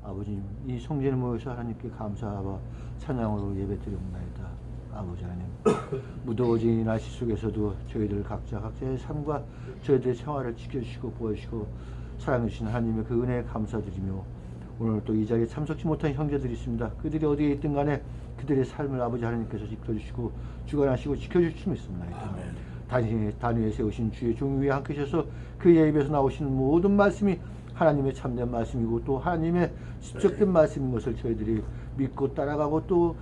아버님 이 성전에 모여서 하나님께 감사와 찬양으로 예배드리옵나이다. 아버지 하나님 무더워진 날씨 속에서도 저희들 각자의 삶과 저희들의 생활을 지켜주시고 보여주시고 사랑해주신 하나님의 그 은혜에 감사드리며 오늘 또 이 자리에 참석치 못한 형제들이 있습니다. 그들이 어디에 있든 간에 그들의 삶을 아버지 하나님께서 지켜주시고 주관하시고 지켜주시면 있습니다. 단위에 세우신 주의 종 위에 함께 하셔서 그의 입에서 나오시는 모든 말씀이 하나님의 참된 말씀이고 또 하나님의 직접된 말씀인 것을 저희들이 믿고 따라가고 또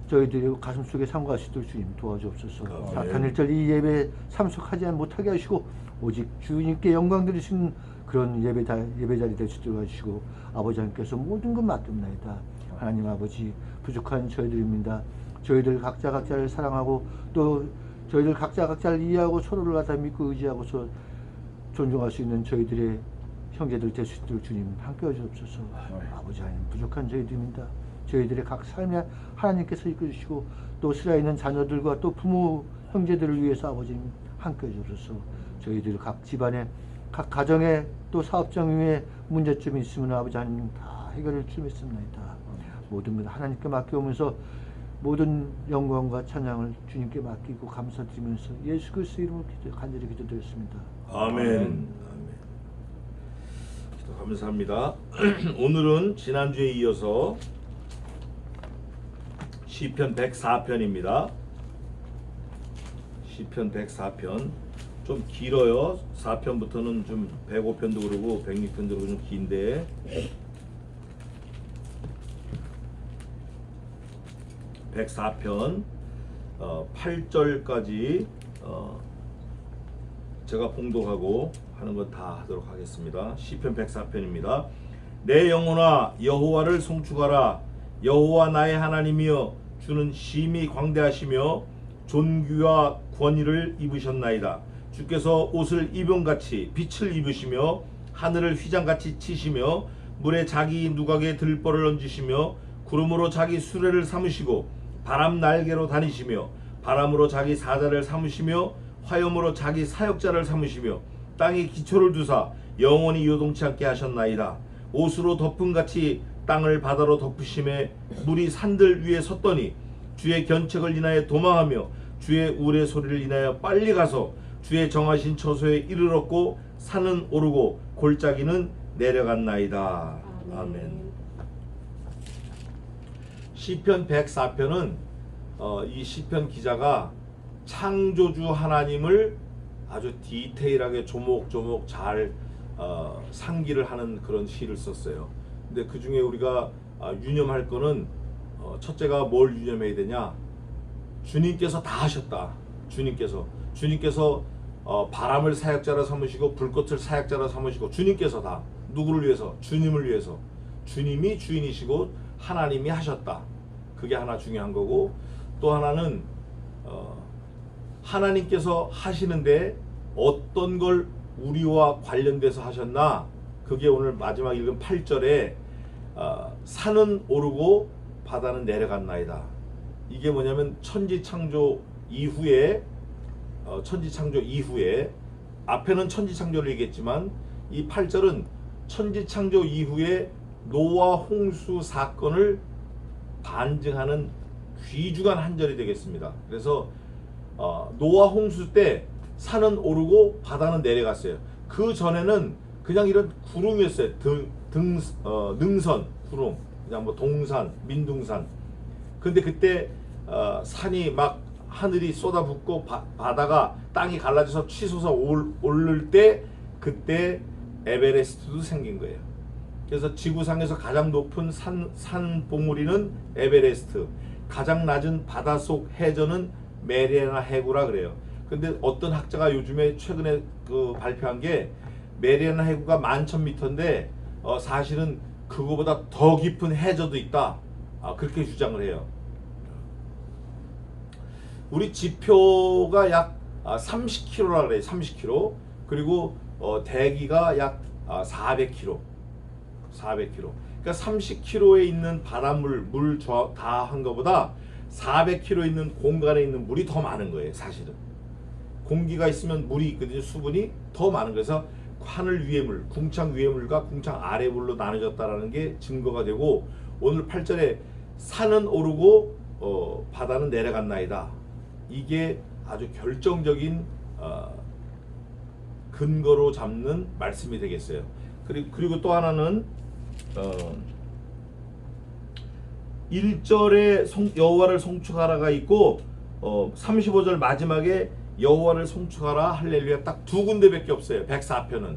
저희들이 가슴속에 삼갈 수 있도록 주님 도와주옵소서. 사탄 일절 이 예배에 참석하지 못하게 하시고 오직 주님께 영광 드리시는 그런 예배 자리 될 수 있도록 해주시고 아버지 하나님께서 모든 것 맡깁니다. 하나님 아버지 부족한 저희들입니다. 저희들 각자를 사랑하고 또 저희들 각자를 이해하고 서로를 갖다 믿고 의지하고서 존중할 수 있는 저희들의 형제들 될 수 있도록 주님 함께 해주옵소서. 아버지 하나님 부족한 저희들입니다. 저희들의 각 삶에 하나님께서 이끌어주시고 또 슬아 있는 자녀들과 또 부모 형제들을 위해서 아버지님 함께 해주셔서 저희들 각 집안에 각 가정에 또 사업장 위에 문제점이 있으면 아버지 하나님 다 해결을 주셨습니다. 모든 것 하나님께 맡겨오면서 모든 영광과 찬양을 주님께 맡기고 감사드리면서 예수 그리스도 이름으로 간절히 기도드렸습니다. 아멘. 기도 감사합니다. 오늘은 지난주에 이어서 시편 104편입니다. 시편 104편 좀 길어요. 4편부터는 좀 105편도 그러고 106편도 그러고 좀 긴데 (104편) 8절까지 제가 봉독하고 하는 건 다 하도록 하겠습니다. 시편 104편입니다. 내 영혼아 여호와를 송축하라. 여호와 나의 하나님이여 주는 심히 광대하시며 존귀와 권위를 입으셨나이다. 주께서 옷을 입음같이 빛을 입으시며 하늘을 휘장같이 치시며 물에 자기 누각에 들벌을 얹으시며 구름으로 자기 수레를 삼으시고 바람 날개로 다니시며 바람으로 자기 사자를 삼으시며 화염으로 자기 사역자를 삼으시며 땅에 기초를 두사 영원히 요동치 않게 하셨나이다. 옷으로 덮음같이 땅을 바다로 덮으심에 물이 산들 위에 섰더니 주의 견책을 인하여 도망하며 주의 우레 소리를 인하여 빨리 가서 주의 정하신 처소에 이르렀고 산은 오르고 골짜기는 내려갔나이다. 아멘. 시편 104편은 이 시편 기자가 창조주 하나님을 아주 디테일하게 조목조목 잘 상기를 하는 그런 시를 썼어요. 근데 그 중에 우리가 유념할 거는 첫째가 뭘 유념해야 되냐? 주님께서 다 하셨다. 주님께서 바람을 사역자로 삼으시고 불꽃을 사역자로 삼으시고 주님께서 다 누구를 위해서? 주님을 위해서. 주님이 주인이시고 하나님이 하셨다. 그게 하나 중요한 거고 또 하나는 하나님께서 하시는데 어떤 걸 우리와 관련돼서 하셨나? 그게 오늘 마지막 읽은 8절에 산은 오르고 바다는 내려갔나이다. 이게 뭐냐면 천지창조 이후에 앞에는 천지창조를 얘기했지만 이 8절은 천지창조 이후에 노아 홍수 사건을 반증하는 귀중한 한 절이 되겠습니다. 그래서 노아 홍수 때 산은 오르고 바다는 내려갔어요. 그 전에는 그냥 이런 구름이었어요. 능선 구름, 그냥 뭐 동산, 민둥산. 근데 그때 산이 막 하늘이 쏟아붓고 바다가 땅이 갈라져서 치솟아 오를 때 그때 에베레스트도 생긴 거예요. 그래서 지구상에서 가장 높은 산 봉우리는 에베레스트, 가장 낮은 바닷속 해저는 메리아나 해구라 그래요. 근데 어떤 학자가 요즘에 최근에 발표한 게 메리아나 해구가 11,000m인데 사실은 그거보다 더 깊은 해저도 있다. 그렇게 주장을 해요. 우리 지표가 약 30km라 그래요. 30km. 그리고 대기가 약 400km. 400km. 그러니까 30km에 있는 바닷물, 물 다 한 것보다 400km 있는 공간에 있는 물이 더 많은 거예요. 사실은. 공기가 있으면 물이 있거든요. 수분이 더 많은 거예요. 그래서 하늘 위의 물, 궁창 위의 물과 궁창 아래 물로 나눠졌다라는 게 증거가 되고, 오늘 8절에 산은 오르고 바다는 내려갔나이다. 이게 아주 결정적인 근거로 잡는 말씀이 되겠어요. 그리고 또 하나는 1절에 여호와를 송축하라가 있고 35절 마지막에 여호와를 송축하라 할렐루야 딱 두 군데밖에 없어요. 104편은.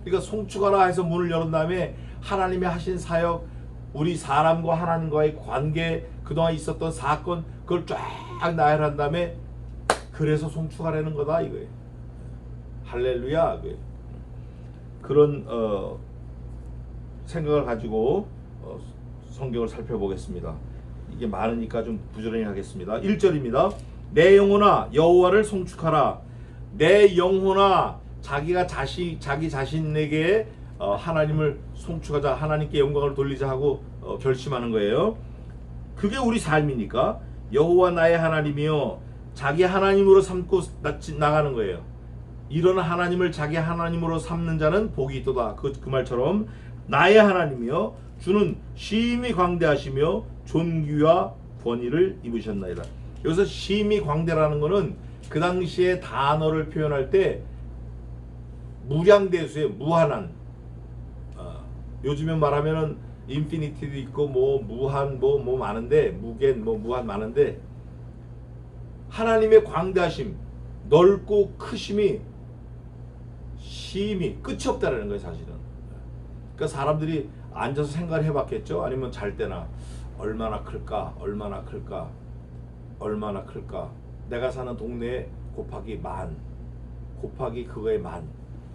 그러니까 송축하라 해서 문을 열은 다음에 하나님의 하신 사역, 우리 사람과 하나님과의 관계, 그동안 있었던 사건, 그걸 쫙 나열한 다음에 그래서 송축하라는 거다 이거예요. 할렐루야. 그런 생각을 가지고 성경을 살펴보겠습니다. 이게 많으니까 좀 부지런히 하겠습니다. 1절입니다. 내 영혼아 여호와를 송축하라. 내 영혼아, 자기 자신에게 하나님을 송축하자, 하나님께 영광을 돌리자 하고 결심하는 거예요. 그게 우리 삶이니까 여호와 나의 하나님이요, 자기 하나님으로 삼고 나가는 거예요. 이런 하나님을 자기 하나님으로 삼는 자는 복이 있도다. 그 말처럼 나의 하나님이요 주는 심히 광대하시며 존귀와 권위를 입으셨나이다. 여기서 심히 광대라는 것은 그 당시에 단어를 표현할 때 무량대수의 무한한, 요즘에 말하면은 인피니티도 있고 뭐 무한 뭐 많은데, 무限뭐 무한 많은데, 하나님의 광대하심, 넓고 크심이 심히 끝이 없다라는 거예요, 사실은. 그러니까 사람들이 앉아서 생각을 해봤겠죠. 아니면 잘 때나 얼마나 클까, 얼마나 클까, 얼마나 클까. 내가 사는 동네에 곱하기 만, 곱하기 그거에 만.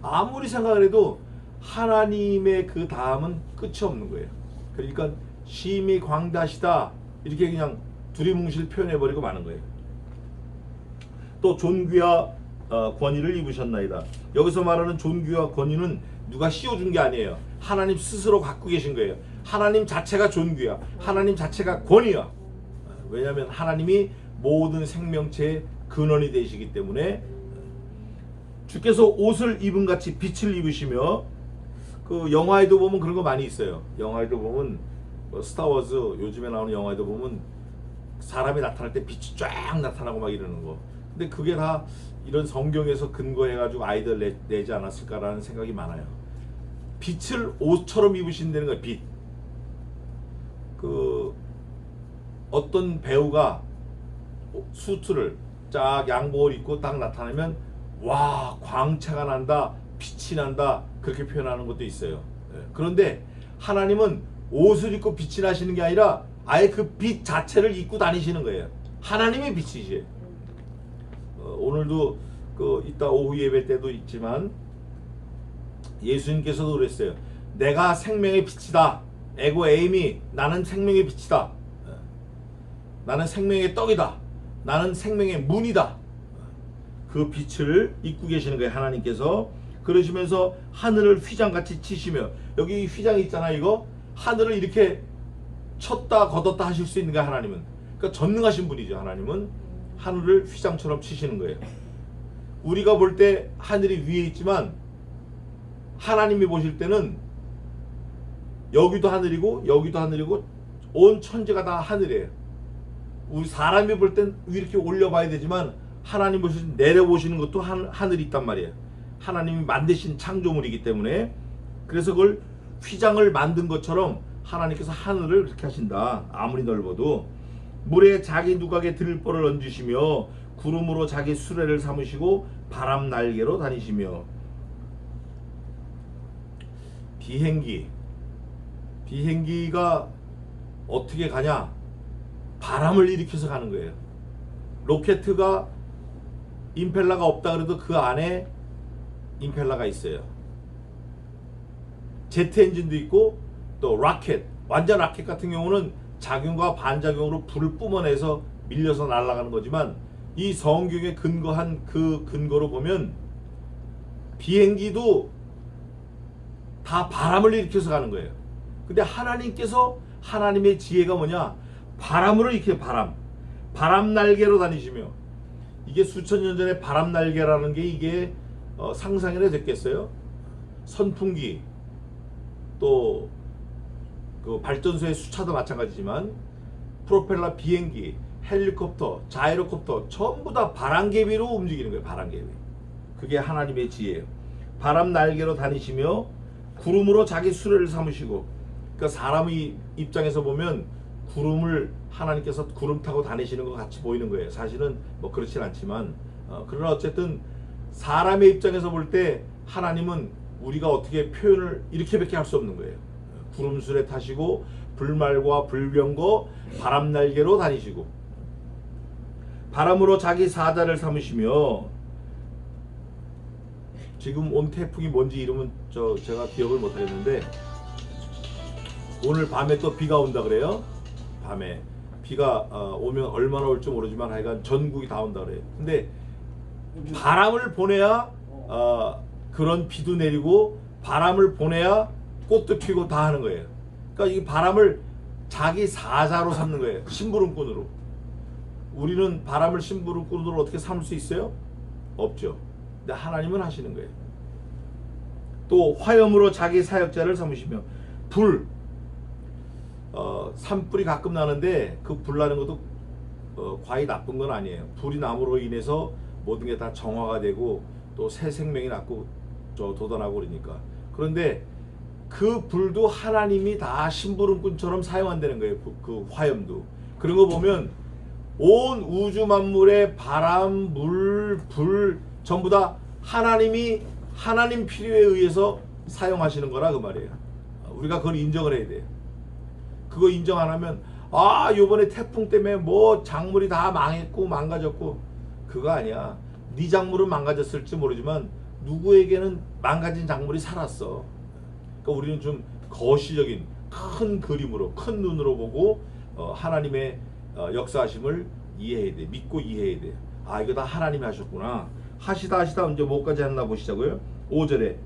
아무리 생각을 해도 하나님의 그 다음은 끝이 없는 거예요. 그러니까 심히 광대하시다 이렇게 그냥 두리뭉실 표현해버리고 마는 거예요. 또 존귀와 권위를 입으셨나이다. 여기서 말하는 존귀와 권위는 누가 씌워준 게 아니에요. 하나님 스스로 갖고 계신 거예요. 하나님 자체가 존귀야. 하나님 자체가 권위야. 왜냐하면 하나님이 모든 생명체의 근원이 되시기 때문에. 주께서 옷을 입은 같이 빛을 입으시며, 그 영화에도 보면 그런 거 많이 있어요. 영화에도 보면 스타워즈 요즘에 나오는 영화에도 보면 사람이 나타날 때 빛이 쫙 나타나고 막 이러는 거. 근데 그게 다 이런 성경에서 근거해가지고 아이들 내지 않았을까라는 생각이 많아요. 빛을 옷처럼 입으신다는 거예요. 빛. 그 어떤 배우가 수트를 쫙 양복을 입고 딱 나타나면 와, 광채가 난다, 빛이 난다, 그렇게 표현하는 것도 있어요. 그런데 하나님은 옷을 입고 빛이 나시는 게 아니라 아예 그 빛 자체를 입고 다니시는 거예요. 하나님의 빛이지. 오늘도 이따 오후 예배 때도 있지만 예수님께서도 그랬어요. 내가 생명의 빛이다. 에고 에이미, 나는 생명의 빛이다. 나는 생명의 떡이다. 나는 생명의 문이다. 그 빛을 입고 계시는 거예요, 하나님께서. 그러시면서 하늘을 휘장같이 치시며, 여기 휘장 있잖아, 이거. 하늘을 이렇게 쳤다 걷었다 하실 수 있는 거야, 하나님은. 그러니까 전능하신 분이죠, 하나님은. 하늘을 휘장처럼 치시는 거예요. 우리가 볼 때 하늘이 위에 있지만 하나님이 보실 때는 여기도 하늘이고 여기도 하늘이고 온 천지가 다 하늘이에요. 우리 사람이 볼 땐 이렇게 올려봐야 되지만 하나님 보실 때 내려보시는 것도 하늘이 있단 말이에요. 하나님이 만드신 창조물이기 때문에. 그래서 그걸 휘장을 만든 것처럼 하나님께서 하늘을 그렇게 하신다. 아무리 넓어도. 물에 자기 누각에 들보를 얹으시며 구름으로 자기 수레를 삼으시고 바람 날개로 다니시며. 비행기가 어떻게 가냐? 바람을 일으켜서 가는 거예요. 로켓가 임펠러가 없다 그래도 그 안에 임펠러가 있어요. 제트 엔진도 있고, 또 라켓, 완전 라켓 같은 경우는 작용과 반작용으로 불을 뿜어내서 밀려서 날아가는 거지만, 이 성경에 근거한 그 근거로 보면 비행기도 다 바람을 일으켜서 가는 거예요. 근데 하나님께서, 하나님의 지혜가 뭐냐? 바람으로 이렇게 바람 날개로 다니시며. 이게 수천 년 전에 바람 날개라는 게 이게 상상이나 됐겠어요? 선풍기, 또 그 발전소의 수차도 마찬가지지만 프로펠러 비행기, 헬리콥터, 자이로콥터 전부 다 바람개비로 움직이는 거예요. 바람개비. 그게 하나님의 지혜예요. 바람 날개로 다니시며 구름으로 자기 수레를 삼으시고, 그러니까 사람의 입장에서 보면 구름을 하나님께서 구름 타고 다니시는 것 같이 보이는 거예요. 사실은 뭐 그렇진 않지만 그러나 어쨌든 사람의 입장에서 볼 때 하나님은 우리가 어떻게 표현을 이렇게밖에 할 수 없는 거예요. 구름 수레 타시고 불말과 불병거 바람 날개로 다니시고 바람으로 자기 사자를 삼으시며, 지금 온 태풍이 뭔지 이름은 제가 기억을 못 하겠는데 오늘 밤에 또 비가 온다 그래요. 밤에 비가 오면 얼마나 올지 모르지만 하여간 전국이 다 온다 그래요. 근데 바람을 보내야 그런 비도 내리고 바람을 보내야 꽃도 피고 다 하는 거예요. 그러니까 이 바람을 자기 사자로 삼는 거예요. 심부름꾼으로. 우리는 바람을 심부름꾼으로 어떻게 삼을 수 있어요? 없죠. 근데 하나님은 하시는 거예요. 또 화염으로 자기 사역자를 삼으시며 불, 산불이 가끔 나는데 그 불 나는 것도 과히 나쁜 건 아니에요. 불이 남으로 인해서 모든 게 다 정화가 되고 또 새 생명이 낳고 돋아나고 그러니까. 그런데 그 불도 하나님이 다 심부름꾼처럼 사용한다는 거예요. 그 화염도. 그런 거 보면 온 우주 만물의 바람, 물, 불 전부 다 하나님이 하나님 필요에 의해서 사용하시는 거라 그 말이에요. 우리가 그걸 인정을 해야 돼요. 그거 인정 안 하면 요번에 태풍 때문에 뭐 작물이 다 망했고 망가졌고, 그거 아니야. 네 작물은 망가졌을지 모르지만 누구에게는 망가진 작물이 살았어. 그러니까 우리는 좀 거시적인 큰 그림으로, 큰 눈으로 보고 하나님의 역사하심을 이해해야 돼. 믿고 이해해야 돼. 이거 다 하나님이 하셨구나. 하시다 이제 뭐까지 했나 보시자고요. 5절에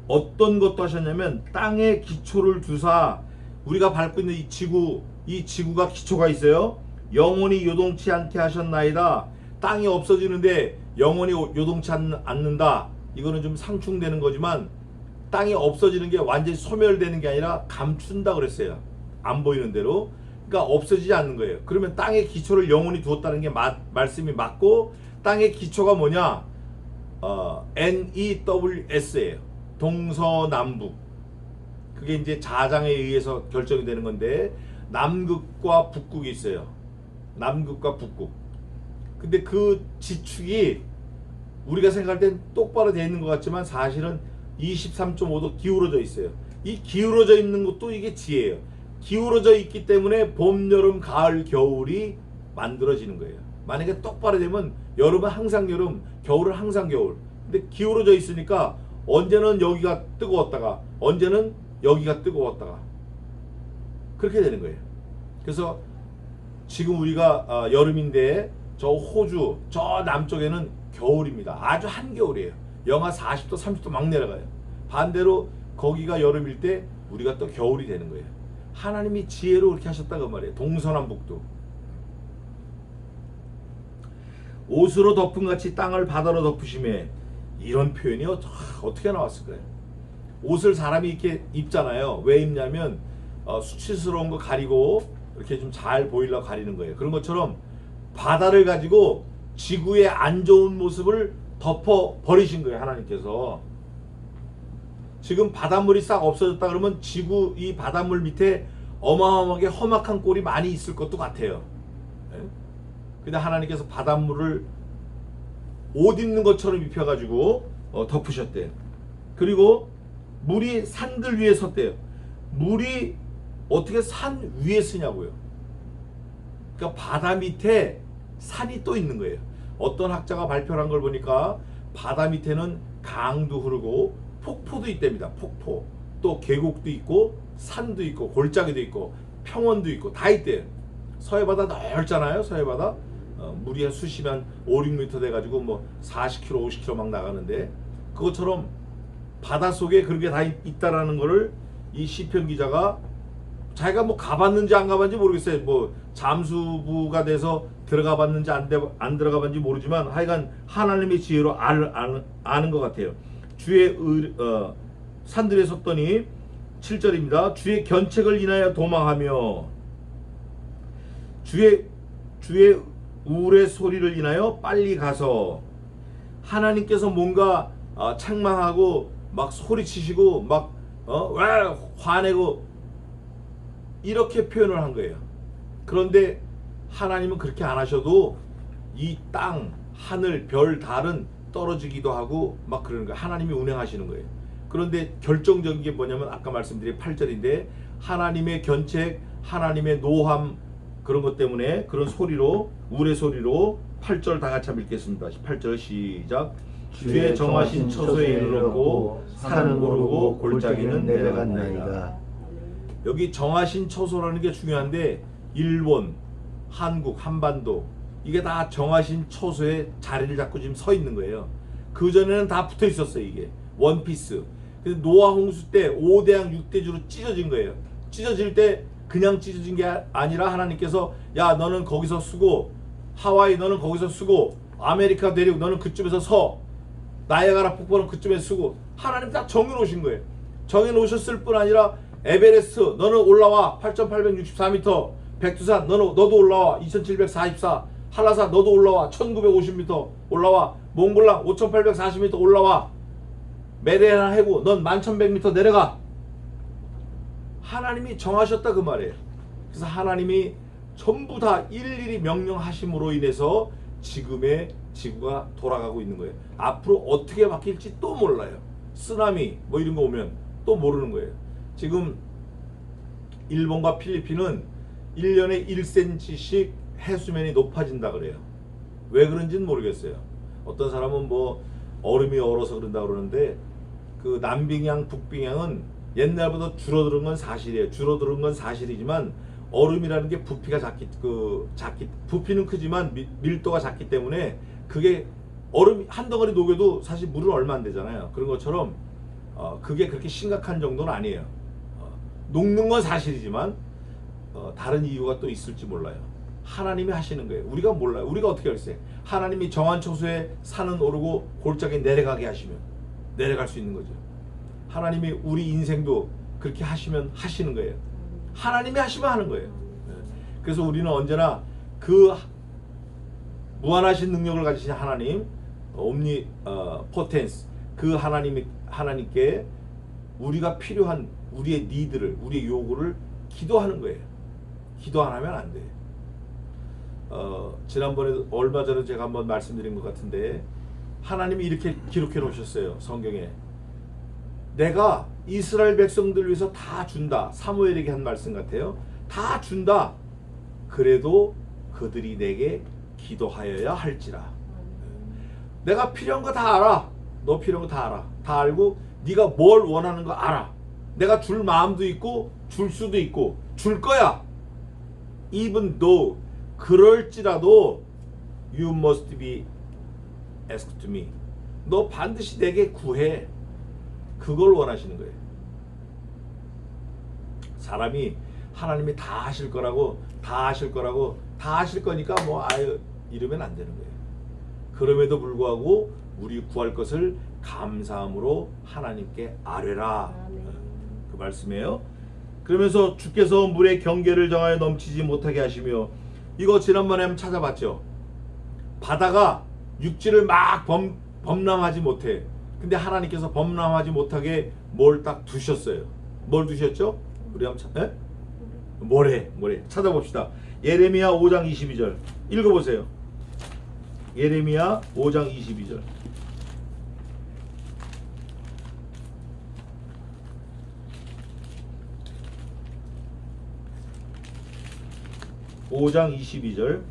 어떤 것도 하셨냐면 땅에 기초를 두사, 우리가 밟고 있는 이 지구가 기초가 있어요. 영원히 요동치 않게 하셨나이다. 땅이 없어지는데 영원히 요동치 않는다. 이거는 좀 상충되는 거지만 땅이 없어지는 게 완전히 소멸되는 게 아니라 감춘다 그랬어요. 안 보이는 대로. 그러니까 없어지지 않는 거예요. 그러면 땅의 기초를 영원히 두었다는 게 말씀이 맞고, 땅의 기초가 뭐냐? NEWS예요. 동서남북. 그게 이제 자장에 의해서 결정이 되는 건데, 남극과 북극이 있어요. 남극과 북극. 근데 그 지축이 우리가 생각할 땐 똑바로 되어 있는 것 같지만 사실은 23.5도 기울어져 있어요. 이 기울어져 있는 것도 이게 지혜예요. 기울어져 있기 때문에 봄, 여름, 가을, 겨울이 만들어지는 거예요. 만약에 똑바로 되면 여름은 항상 여름, 겨울은 항상 겨울. 근데 기울어져 있으니까 언제는 여기가 뜨거웠다가 언제는 여기가 뜨거웠다가 그렇게 되는 거예요. 그래서 지금 우리가 여름인데 저 호주 저 남쪽에는 겨울입니다. 아주 한겨울이에요. 영하 40도 30도 막 내려가요. 반대로 거기가 여름일 때 우리가 또 겨울이 되는 거예요. 하나님이 지혜로 그렇게 하셨다고 말이에요. 동서남북도. 옷으로 덮은 같이 땅을 바다로 덮으심에, 이런 표현이 어떻게 나왔을까요? 옷을 사람이 이렇게 입잖아요. 왜 입냐면 수치스러운 거 가리고 이렇게 좀 잘 보이려고 가리는 거예요. 그런 것처럼 바다를 가지고 지구의 안 좋은 모습을 덮어 버리신 거예요. 하나님께서. 지금 바닷물이 싹 없어졌다 그러면 지구 이 바닷물 밑에 어마어마하게 험악한 꼴이 많이 있을 것도 같아요. 근데 하나님께서 바닷물을 옷 입는 것처럼 입혀가지고 덮으셨대요. 그리고 물이 산들 위에 섰대요. 물이 어떻게 산 위에 쓰냐고요. 그러니까 바다 밑에 산이 또 있는 거예요. 어떤 학자가 발표를 한 걸 보니까 바다 밑에는 강도 흐르고 폭포도 있답니다. 폭포. 또 계곡도 있고 산도 있고 골짜기도 있고 평원도 있고 다 있대요. 서해바다 넓잖아요. 서해바다. 물이 한 수심한 5, 6m 돼가지고 뭐 40km, 50km 막 나가는데, 그것처럼 바닷속에 그런 게 다 있다라는 거를 이 시편 기자가 자기가 뭐 가봤는지 안 가봤는지 모르겠어요. 뭐 잠수부가 돼서 들어가 봤는지 안 들어가 봤는지 모르지만 하여간 하나님의 지혜로 아는 것 같아요. 산들에 섰더니 7절입니다. 주의 견책을 인하여 도망하며 주의 우울의 소리를 인하여 빨리 가서 하나님께서 뭔가 책망하고 막 소리치시고 막 와 화내고 이렇게 표현을 한 거예요. 그런데 하나님은 그렇게 안 하셔도 이 땅, 하늘, 별, 달은 떨어지기도 하고 막 그러는 거예요. 하나님이 운행하시는 거예요. 그런데 결정적인 게 뭐냐면 아까 말씀드린 8절인데 하나님의 견책, 하나님의 노함 그런 것 때문에 그런 소리로 우울의 소리로 8절 다 같이 한번 읽겠습니다. 8절 시작. 주의 정하신 처소에 이르렀고 산은 오르고 골짜기는 내려갔나이다. 여기 정하신 처소라는 게 중요한데 일본, 한국, 한반도 이게 다 정하신 처소에 자리를 잡고 지금 서 있는 거예요. 그 전에는 다 붙어 있었어요. 이게 원피스. 근데 노아 홍수 때 5대양 6대주로 찢어진 거예요. 찢어질 때 그냥 찢어진 게 아니라 하나님께서 야 너는 거기서 쓰고 하와이 너는 거기서 쓰고 아메리카 대륙 너는 그쪽에서 서 나이아가라 폭포는 그쪽에 쓰고 하나님 딱 정해놓으신 거예요. 정해놓으셨을 뿐 아니라 에베레스트 너는 올라와 8,864m 백두산 너도 올라와 2,744 한라산 너도 올라와 1,950m 올라와 몽블랑 5,840m 올라와 메데나 해구 넌 11,100m 내려가. 하나님이 정하셨다 그 말이에요. 그래서 하나님이 전부 다 일일이 명령하심으로 인해서 지금의 지구가 돌아가고 있는 거예요. 앞으로 어떻게 바뀔지 또 몰라요. 쓰나미 뭐 이런 거 오면 또 모르는 거예요. 지금 일본과 필리핀은 1년에 1cm씩 해수면이 높아진다 그래요. 왜 그런지는 모르겠어요. 어떤 사람은 뭐 얼음이 얼어서 그런다 그러는데 그 남빙양 북빙양은 옛날보다 줄어드는 건 사실이에요. 줄어드는 건 사실이지만 얼음이라는 게 부피가 부피는 크지만 밀도가 작기 때문에 그게 얼음 한 덩어리 녹여도 사실 물은 얼마 안 되잖아요. 그런 것처럼 그게 그렇게 심각한 정도는 아니에요. 녹는 건 사실이지만 다른 이유가 또 있을지 몰라요. 하나님이 하시는 거예요. 우리가 몰라요. 우리가 어떻게 할지. 하나님이 정한 처소에 산은 오르고 골짜기 내려가게 하시면 내려갈 수 있는 거죠. 하나님이 우리 인생도 그렇게 하시면 하시는 거예요. 하나님이 하시면 하는 거예요. 그래서 우리는 언제나 그 무한하신 능력을 가지신 하나님, 옴니 포텐스 그 하나님께 우리가 필요한 우리의 니드를 우리의 요구를 기도하는 거예요. 기도 안 하면 안 돼요. 지난번에 얼마 전에 제가 한번 말씀드린 것 같은데 하나님이 이렇게 기록해 놓으셨어요. 성경에 내가 이스라엘 백성들 위해서 다 준다. 사무엘에게 한 말씀 같아요. 다 준다. 그래도 그들이 내게 기도하여야 할지라. 내가 필요한 거 다 알아. 너 필요한 거 다 알아. 다 알고 네가 뭘 원하는 거 알아. 내가 줄 마음도 있고 줄 수도 있고 줄 거야. Even though 그럴지라도 you must be asked to me. 너 반드시 내게 구해. 그걸 원하시는 거예요. 사람이 하나님이 다 하실 거라고 다 하실 거니까 뭐 아유 이러면 안 되는 거예요. 그럼에도 불구하고 우리 구할 것을 감사함으로 하나님께 아뢰라. 그 말씀이에요. 그러면서 주께서 물의 경계를 정하여 넘치지 못하게 하시며 이거 지난번에 한번 찾아봤죠. 바다가 육지를 막 범람하지 못해. 근데 하나님께서 범람하지 못하게 뭘 딱 두셨어요. 뭘 두셨죠? 우리 한번 모래 찾아봅시다. 예레미야 5장 22절 읽어보세요. 예레미야 5장 22절 5장 22절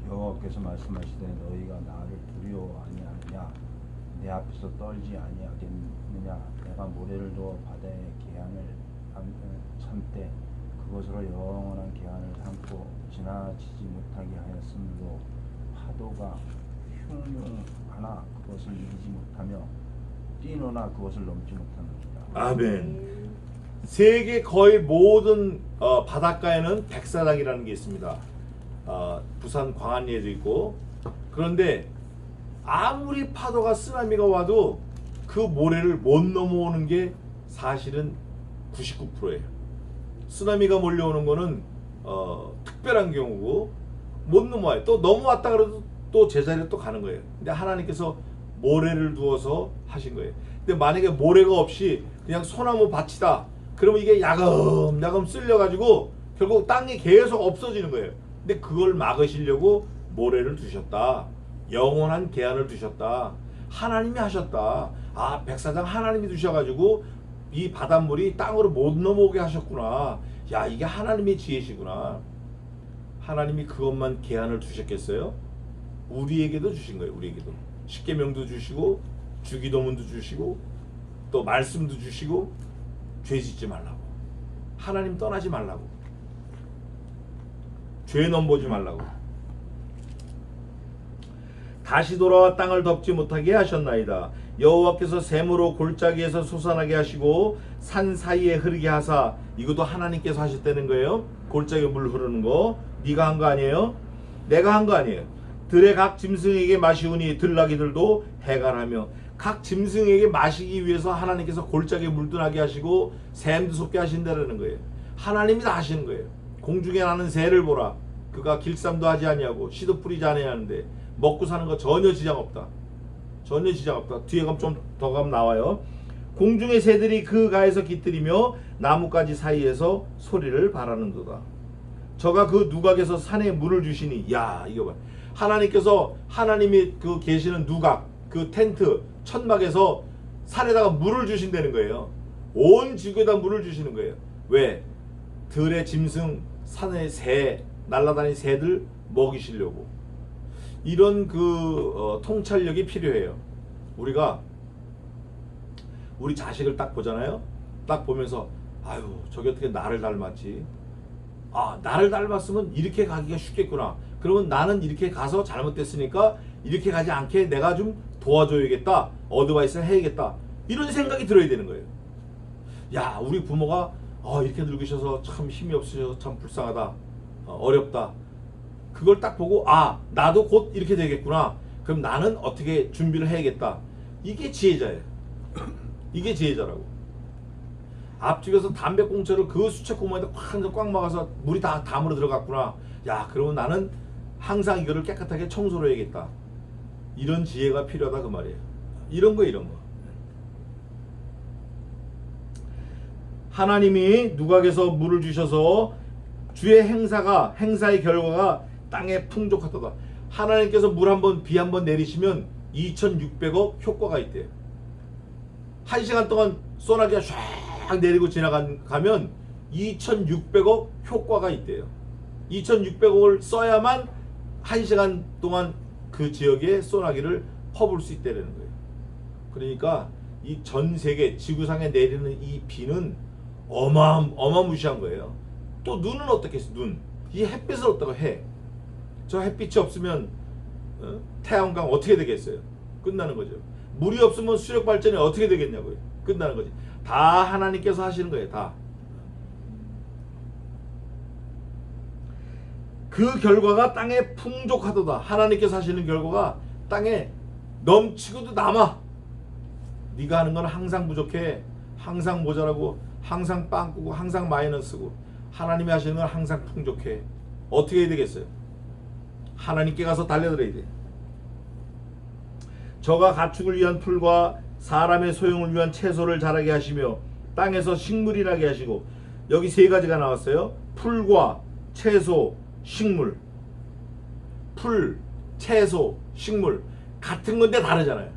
여호와께서 말씀하시되 너희가 나를 두려워 아니하느냐 내 앞에서 떨지 아니하겠느냐 내가 모래를 두어 바다의 계한을 참되 그것으로 영원한 계한을 삼고 지나치지 못하게 하였으므로 파도가 흉흉하나 그것을 이기지 못하며 뛰노나 그것을 넘지 못하느니라. 아멘. 세계 거의 모든 바닷가에는 백사장이라는 게 있습니다. 부산 광안리에도 있고. 그런데 아무리 파도가 쓰나미가 와도 그 모래를 못 넘어오는 게 사실은 99%예요. 쓰나미가 몰려오는 거는 특별한 경우고 못 넘어와요. 또 넘어왔다 그래도 또 제자리로 또 가는 거예요. 근데 하나님께서 모래를 두어서 하신 거예요. 근데 만약에 모래가 없이 그냥 소나무 밭이다. 그러면 이게 야금야금 쓸려가지고 결국 땅이 계속 없어지는 거예요. 근데 그걸 막으시려고 모래를 두셨다. 영원한 계안을 두셨다. 하나님이 하셨다. 아, 백사장 하나님이 두셔가지고 이 바닷물이 땅으로 못 넘어오게 하셨구나. 야, 이게 하나님의 지혜시구나. 하나님이 그것만 계안을 두셨겠어요? 우리에게도 주신 거예요. 우리에게도 십계명도 주시고 주기도문도 주시고 또 말씀도 주시고 죄 짓지 말라고, 하나님 떠나지 말라고, 죄 넘보지 말라고, 다시 돌아와 땅을 덮지 못하게 하셨나이다. 여호와께서 샘으로 골짜기에서 솟아나게 하시고 산 사이에 흐르게 하사, 이것도 하나님께서 하셨다는 거예요. 골짜기에 물 흐르는 거 네가 한 거 아니에요? 내가 한 거 아니에요. 들의 각 짐승에게 마시우니 들나귀들도 해갈하며, 각 짐승에게 마시기 위해서 하나님께서 골짜기에 물도 나게 하시고 샘도 솟게 하신다는 거예요. 하나님이 다 하시는 거예요. 공중에 나는 새를 보라. 그가 길쌈도 하지 아니하고 씨도 뿌리지 아니하는데 먹고 사는 거 전혀 지장 없다. 전혀 지장 없다. 뒤에 가면 좀 더 가면 나와요. 공중의 새들이 그 가에서 깃들이며 나뭇가지 사이에서 소리를 바라는도다. 저가 그 누각에서 산에 물을 주시니, 야, 이거 봐. 하나님께서, 하나님이 그 계시는 누각, 그 텐트 천막에서 산에다가 물을 주신다는 거예요. 온 지구에다 물을 주시는 거예요. 왜? 들의 짐승, 산의 새, 날아다니는 새들 먹이시려고. 이런 통찰력이 필요해요. 우리가 우리 자식을 딱 보잖아요. 딱 보면서 아유, 저게 어떻게 나를 닮았지? 아, 나를 닮았으면 이렇게 가기가 쉽겠구나. 그러면 나는 이렇게 가서 잘못됐으니까 이렇게 가지 않게 내가 좀 도와줘야겠다. 어드바이스를 해야겠다. 이런 생각이 들어야 되는 거예요. 야, 우리 부모가 이렇게 늙으셔서 참 힘이 없으셔서 참 불쌍하다. 어렵다. 그걸 딱 보고, 아, 나도 곧 이렇게 되겠구나. 그럼 나는 어떻게 준비를 해야겠다. 이게 지혜자예요. 이게 지혜자라고. 앞집에서 담배꽁초를 그 수채구멍에다 꽉 막아서 물이 다 담으로 들어갔구나. 야, 그러면 나는 항상 이거를 깨끗하게 청소를 해야겠다. 이런 지혜가 필요하다 그 말이에요. 이런 거, 이런 거. 하나님이 누각에서 물을 주셔서 주의 행사의 결과가 땅에 풍족하다. 하나님께서 물 한번, 비 한번 내리시면 2600억 효과가 있대요. 1시간 동안 소나기가 쫙 내리고 지나가면 2600억 효과가 있대요. 2600억을 써야만 1시간 동안 그 지역에 소나기를 퍼볼 수 있다는 거예요. 그러니까 이 전 세계 지구상에 내리는 이 비는 어마무시한 거예요. 또 눈은 어떻겠어? 눈. 이 햇빛을 어떻게 해? 저 햇빛이 없으면 태양광 어떻게 되겠어요? 끝나는 거죠. 물이 없으면 수력 발전이 어떻게 되겠냐고요. 끝나는 거지. 다 하나님께서 하시는 거예요. 다. 그 결과가 땅에 풍족하도다. 하나님께서 하시는 결과가 땅에 넘치고도 남아. 네가 하는 건 항상 부족해. 항상 모자라고. 항상 빵꾸고. 항상 마이너스고. 하나님이 하시는 건 항상 풍족해. 어떻게 해야 되겠어요? 하나님께 가서 달려들어야 돼. 저가 가축을 위한 풀과 사람의 소용을 위한 채소를 자라게 하시며 땅에서 식물이 나게 하시고, 여기 세 가지가 나왔어요. 풀과 채소, 식물. 풀, 채소, 식물. 같은 건데 다르잖아요.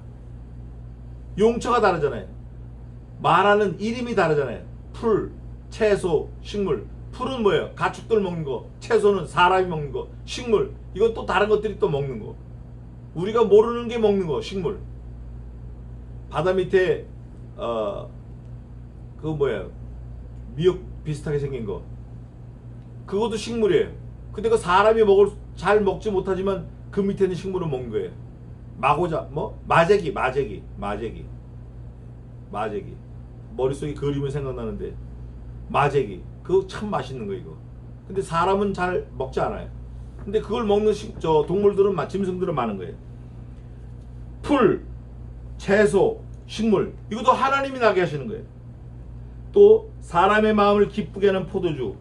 용처가 다르잖아요. 말하는 이름이 다르잖아요. 풀, 채소, 식물. 풀은 뭐예요? 가축들 먹는 거. 채소는 사람이 먹는 거. 식물. 이건 또 다른 것들이 또 먹는 거. 우리가 모르는 게 먹는 거. 식물. 바다 밑에 그거 뭐야, 미역 비슷하게 생긴 거, 그것도 식물이에요. 근데 그 사람이 잘 먹지 못하지만 그 밑에 있는 식물을 먹는 거예요. 마고자, 마제기. 머릿속에 그림이 생각나는데, 마제기. 그거 참 맛있는 거 이거. 근데 사람은 잘 먹지 않아요. 근데 그걸 먹는 동물들은, 짐승들은 많은 거예요. 풀, 채소, 식물, 이것도 하나님이 나게 하시는 거예요. 또 사람의 마음을 기쁘게 하는 포도주.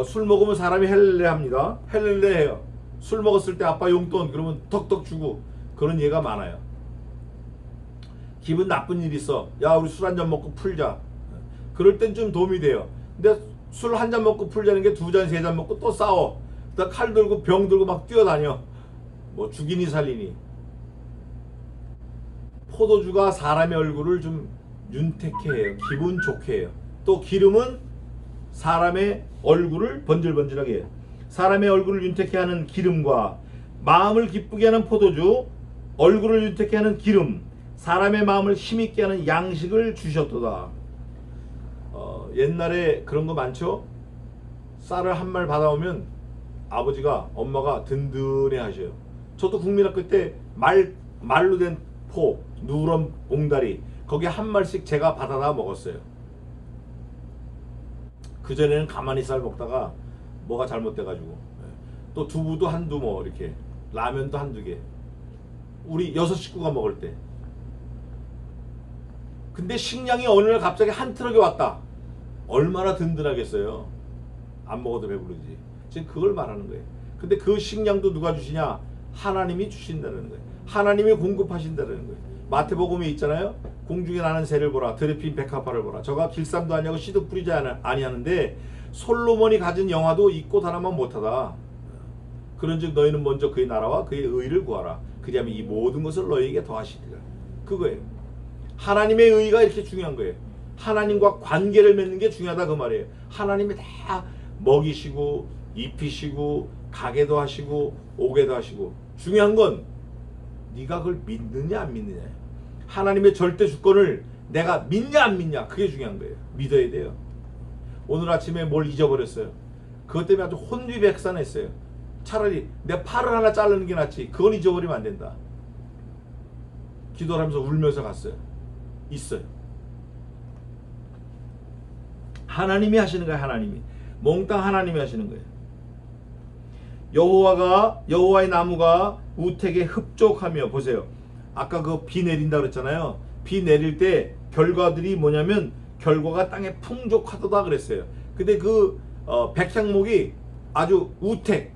술 먹으면 사람이 헬렐레 합니다. 헬렐레 해요. 술 먹었을 때 아빠 용돈 그러면 덕덕 주고 그런 예가 많아요. 기분 나쁜 일 있어. 야, 우리 술 한 잔 먹고 풀자. 그럴 땐 좀 도움이 돼요. 근데 술 한 잔 먹고 풀자는 게 2잔, 3잔 먹고 또 싸워. 그다음 칼 들고 병 들고 막 뛰어다녀. 뭐 죽이니 살리니. 포도주가 사람의 얼굴을 좀 윤택해 해요. 기분 좋게 해요. 또 기름은 사람의 얼굴을 번질번질하게 해요. 사람의 얼굴을 윤택해 하는 기름과 마음을 기쁘게 하는 포도주, 얼굴을 윤택해 하는 기름, 사람의 마음을 힘있게 하는 양식을 주셨도다. 옛날에 그런 거 많죠? 쌀을 한 말 받아오면 아버지가, 엄마가 든든해 하셔요. 저도 국민학교 때 말로 된 포, 누런 봉다리, 거기 한 말씩 제가 받아다 먹었어요. 그전에는 가만히 쌀 먹다가 뭐가 잘못돼가지고, 또 두부도 한두 뭐 이렇게, 라면도 한두 개, 우리 6식구가 먹을 때. 근데 식량이 어느 날 갑자기 한 트럭이 왔다. 얼마나 든든하겠어요. 안 먹어도 배부르지. 지금 그걸 말하는 거예요. 근데 그 식량도 누가 주시냐? 하나님이 주신다는 거예요. 하나님이 공급하신다는 거예요. 마태복음에 있잖아요. 공중에 나는 새를 보라, 들에 핀 백합화를 보라. 저가 길쌈도 아니하고 씨도 뿌리지 아니하는데 솔로몬이 가진 영화도 이 꽃 하나만 못하다. 그런즉 너희는 먼저 그의 나라와 그의 의를 구하라. 그리하면 이 모든 것을 너희에게 더하시리라. 그거예요. 하나님의 의가 이렇게 중요한 거예요. 하나님과 관계를 맺는 게 중요하다 그 말이에요. 하나님이 다 먹이시고 입히시고 가게도 하시고 오게도 하시고, 중요한 건 네가 그걸 믿느냐 안 믿느냐. 하나님의 절대 주권을 내가 믿냐 안 믿냐, 그게 중요한 거예요. 믿어야 돼요. 오늘 아침에 뭘 잊어버렸어요. 그것 때문에 아주 혼비백산했어요. 차라리 내 팔을 하나 자르는 게 낫지. 그건 잊어버리면 안 된다. 기도를 하면서 울면서 갔어요. 있어요. 하나님이 하시는 거예요. 하나님이. 몽땅 하나님이 하시는 거예요. 여호와의 나무가 우택에 흡족하며, 보세요. 아까 그 비 내린다 그랬잖아요. 비 내릴 때 결과들이 뭐냐면 결과가 땅에 풍족하도다 그랬어요. 근데 그 백향목이 아주 우택,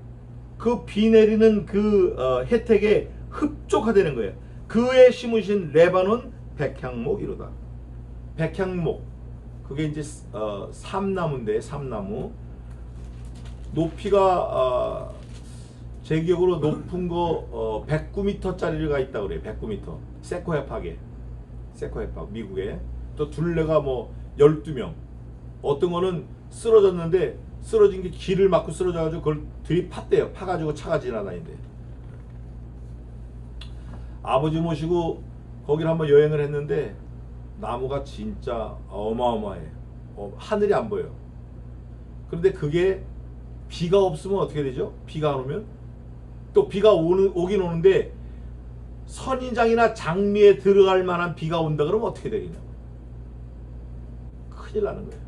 그 비 내리는 그 혜택에 흡족하다는 거예요. 그에 심으신 레바논 백향목이로다. 백향목, 그게 이제 삼나무인데, 삼나무 높이가 제 기억으로 높은 거 109m짜리가 있다고 그래요. 109m. 세코야팍에, 세코야팍 미국에. 또 둘레가 뭐 12명. 어떤 거는 쓰러졌는데, 쓰러진 게 길을 막고 쓰러져가지고 그걸 들이팠대요. 파가지고 차가 지나다니는데. 아버지 모시고 거기를 한번 여행을 했는데 나무가 진짜 어마어마해. 하늘이 안 보여. 그런데 그게 비가 없으면 어떻게 되죠? 비가 안 오면? 또 비가 오긴 오는데 선인장이나 장미에 들어갈 만한 비가 온다 그러면 어떻게 되겠냐? 큰일 나는 거예요.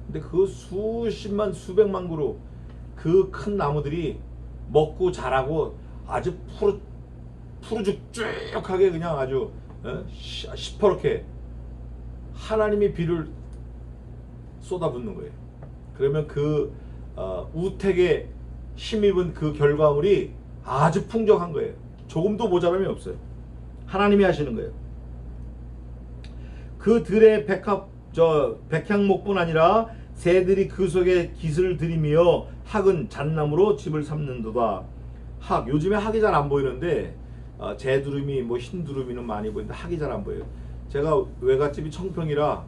근데 그 수십만 수백만 그루 그 큰 나무들이 먹고 자라고 아주 푸르죽죽하게 그냥 아주 시퍼렇게 하나님이 비를 쏟아붓는 거예요. 그러면 그 우택에 힘입은 그 결과물이 아주 풍족한 거예요. 조금도 모자람이 없어요. 하나님이 하시는 거예요. 그 들의 백향목뿐 아니라 새들이 그 속에 깃을 들이며 학은 잣나무로 집을 삼는도다. 학, 요즘에 학이 잘 안 보이는데 제두루미 뭐 흰두루미는 많이 보이는데 학이 잘 안 보여요. 제가 외갓집이 청평이라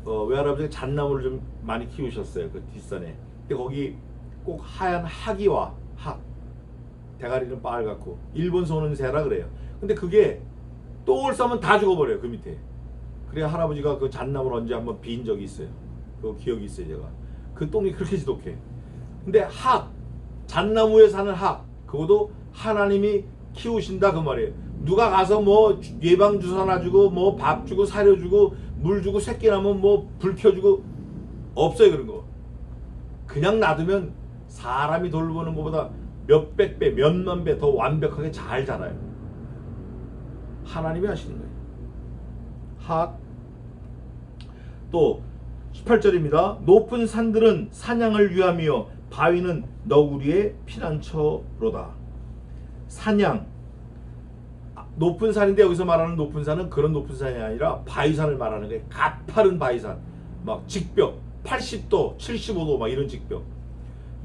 외할아버지가 잣나무를 좀 많이 키우셨어요. 그 뒷산에. 근데 거기 꼭 하얀 학이 와. 학. 대가리는 빨갛고 일본 소는 새라 그래요. 근데 그게 똥을 싸면 다 죽어버려요. 그 밑에. 그래야 할아버지가 그 잣나무를 언제 한번 빈 적이 있어요. 그 기억이 있어요. 제가. 그 똥이 그렇게 지독해. 근데 학, 잣나무에 사는 학, 그것도 하나님이 키우신다 그 말이에요. 누가 가서 뭐 예방주사 놔주고 뭐 밥 주고 사료 주고 물 주고 새끼 나면 뭐 불 켜주고 없어요. 그런 거. 그냥 놔두면 사람이 돌보는 것보다 몇백 배, 몇만 배 더 완벽하게 잘 자라요. 하나님이 하시는 거예요. 파악. 또 18절입니다. 높은 산들은 사냥을 위함이요 바위는 너구리의 피난처로다. 사냥, 높은 산인데 여기서 말하는 높은 산은 그런 높은 산이 아니라 바위산을 말하는 거예요. 가파른 바위산, 막 직벽 80도 75도 막 이런 직벽.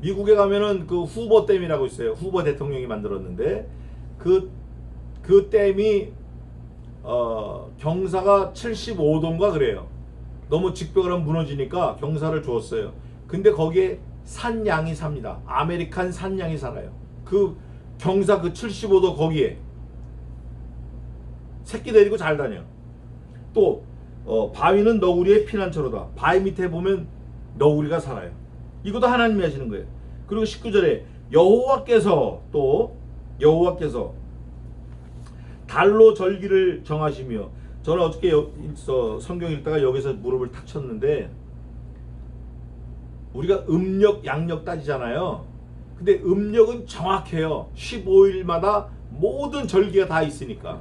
미국에 가면은 그 후버 댐이라고 있어요. 후버 대통령이 만들었는데 그 댐이 경사가 75도인가 그래요. 너무 직벽을 하면 무너지니까 경사를 주었어요. 근데 거기에 산양이 삽니다. 아메리칸 산양이 살아요. 그 경사 그 75도 거기에 새끼 데리고 잘 다녀. 또 바위는 너구리의 피난처로다. 바위 밑에 보면 너구리가 살아요. 이것도 하나님이 하시는 거예요. 그리고 19절에 여호와께서 달로 절기를 정하시며, 저는 어떻게 성경 읽다가 여기서 무릎을 탁 쳤는데, 우리가 음력 양력 따지잖아요. 근데 음력은 정확해요. 15일마다 모든 절기가 다 있으니까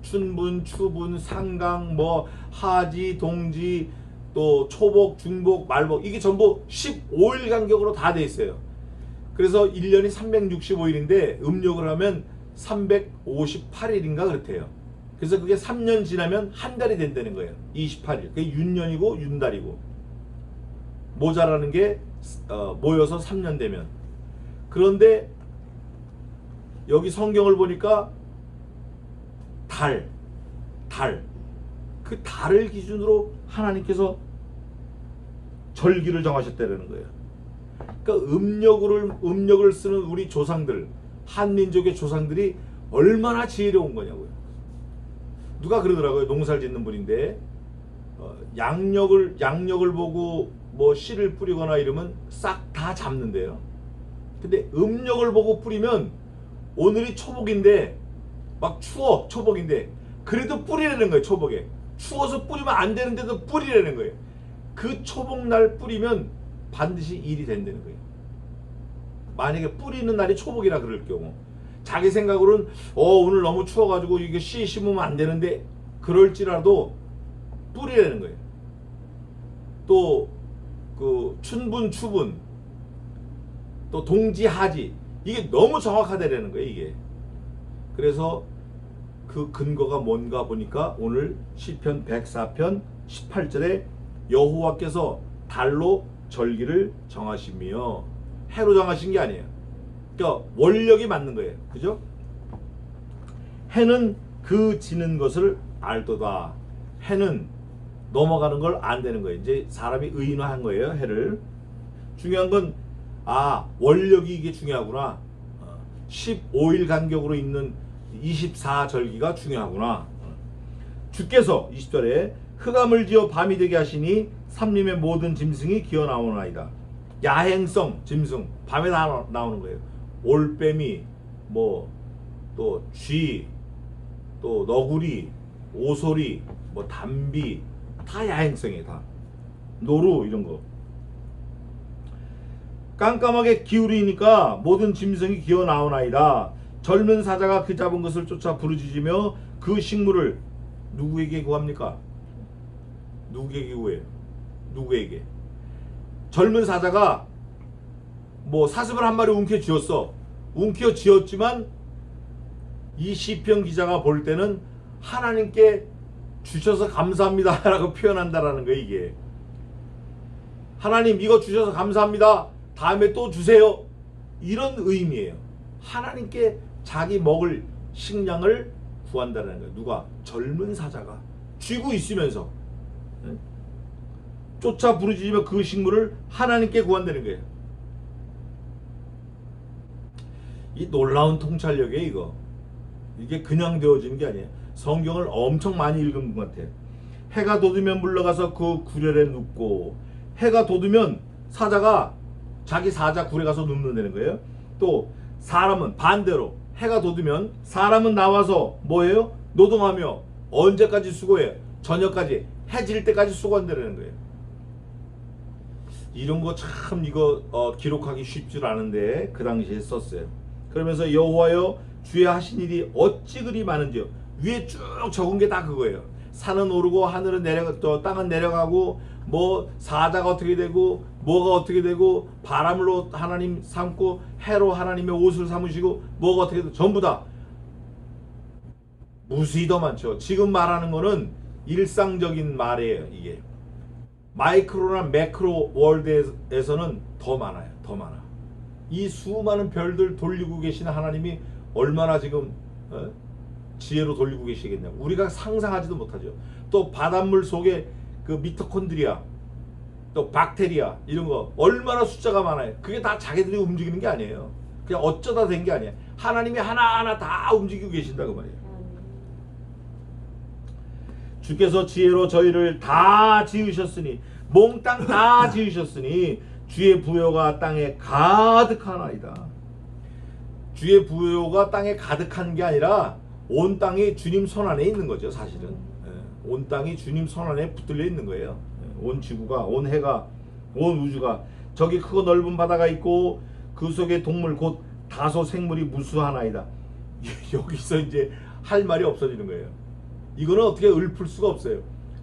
춘분, 추분, 상강, 뭐 하지, 동지, 또 초복, 중복, 말복, 이게 전부 15일 간격으로 다 돼 있어요. 그래서 1년이 365일인데 음력을 하면 358일인가 그렇대요. 그래서 그게 3년 지나면 한 달이 된다는 거예요. 28일. 그게 윤년이고 윤달이고, 모자라는 게 모여서 3년 되면. 그런데 여기 성경을 보니까 달, 그 달을 기준으로 하나님께서 절기를 정하셨다는 거예요. 그러니까 음력을 쓰는 우리 조상들, 한민족의 조상들이 얼마나 지혜로운 거냐고요. 누가 그러더라고요. 농사를 짓는 분인데 양력을 보고 뭐 씨를 뿌리거나 이러면 싹 다 잡는데요. 근데 음력을 보고 뿌리면 오늘이 초복인데 막 추워, 초복인데 그래도 뿌리라는 거예요. 초복에 추워서 뿌리면 안 되는데도 뿌리라는 거예요. 그 초복날 뿌리면 반드시 일이 된다는 거예요. 만약에 뿌리는 날이 초복이라 그럴 경우, 자기 생각으로는 오늘 너무 추워가지고 이게 씨 심으면 안 되는데 그럴지라도 뿌리라는 거예요. 또 그 춘분, 추분, 또 동지, 하지, 이게 너무 정확하다라는 거예요. 이게. 그래서 그 근거가 뭔가 보니까 오늘 시편 104편 18절에 여호와께서 달로 절기를 정하시며, 해로 정하신 게 아니에요. 그러니까 원력이 맞는 거예요. 그죠? 해는 그 지는 것을 알도다. 해는 넘어가는 걸 안 되는 거예요. 이제 사람이 의인화한 거예요. 해를. 중요한 건 원력이 이게 중요하구나. 15일 간격으로 있는 24절기가 중요하구나. 주께서 20절에 흑암을 지어 밤이 되게 하시니 삼림의 모든 짐승이 기어 나오나이다. 야행성 짐승 밤에 나오는 거예요. 올빼미, 뭐 또 쥐, 또 너구리, 오소리, 뭐 담비, 다 야행성이에요. 다 노루 이런 거. 깜깜하게 기울이니까 모든 짐승이 기어 나오나이다. 젊은 사자가 그 잡은 것을 쫓아 부르짖으며 그 식물을 누구에게 구합니까? 누구에게 구해요? 누구에게? 젊은 사자가 뭐 사슴을 한 마리 움켜 쥐었어. 움켜 쥐었지만 이 시편 기자가 볼 때는 하나님께 주셔서 감사합니다 라고 표현한다라는 거예요. 이게 하나님 이거 주셔서 감사합니다, 다음에 또 주세요, 이런 의미예요. 하나님께 자기 먹을 식량을 구한다는 거예요. 누가? 젊은 사자가 쥐고 있으면서 쫓아 부르짖으며 그 식물을 하나님께 구한다는 거예요. 이 놀라운 통찰력이에요. 이거 이게 그냥 되어지는 게 아니에요. 성경을 엄청 많이 읽은 것 같아요. 해가 돋으면 물러가서 그 구렬에 눕고, 해가 돋으면 사자가 자기 사자 굴에 가서 눕는다는 거예요. 또 사람은 반대로 해가 돋으면 사람은 나와서 뭐예요? 노동하며 언제까지 수고해요? 저녁까지, 해질 때까지 수고한다는 거예요. 이런 거 참 이거 기록하기 쉽지 않은데 그 당시에 썼어요. 그러면서 여호와여 주의 하신 일이 어찌 그리 많은지요. 위에 쭉 적은 게 다 그거예요. 산은 오르고 하늘은 또 땅은 내려가고 뭐 사자가 어떻게 되고 뭐가 어떻게 되고 바람으로 하나님 삼고 해로 하나님의 옷을 삼으시고 뭐가 어떻게 되고 전부 다 무수히 더 많죠. 지금 말하는 거는 일상적인 말이에요. 이게 마이크로나 매크로 월드에서는 더 많아요. 더 많아. 이 수많은 별들 돌리고 계시는 하나님이 얼마나 지금 지혜로 돌리고 계시겠냐고. 우리가 상상하지도 못하죠. 또 바닷물 속에 그 미토콘드리아, 또 박테리아 이런 거 얼마나 숫자가 많아요. 그게 다 자기들이 움직이는 게 아니에요. 그냥 어쩌다 된 게 아니에요. 하나님이 하나하나 다 움직이고 계신다 그 말이에요. 주께서 지혜로 저희를 다 지으셨으니 몽땅 다 지으셨으니 주의 부요가 땅에 가득하나이다. 주의 부요가 땅에 가득한 게 아니라 온 땅이 주님 손 안에 있는 거죠. 사실은 온 땅이 주님 손 안에 붙들려 있는 거예요. 온 지구가, 온 해가, 온 우주가, 저기 크고 넓은 바다가 있고 그 속에 동물 곧 다소 생물이 무수하나이다. 여기서 이제 할 말이 없어지는 거예요. 이거는 어떻게 읊을 수가 없어요.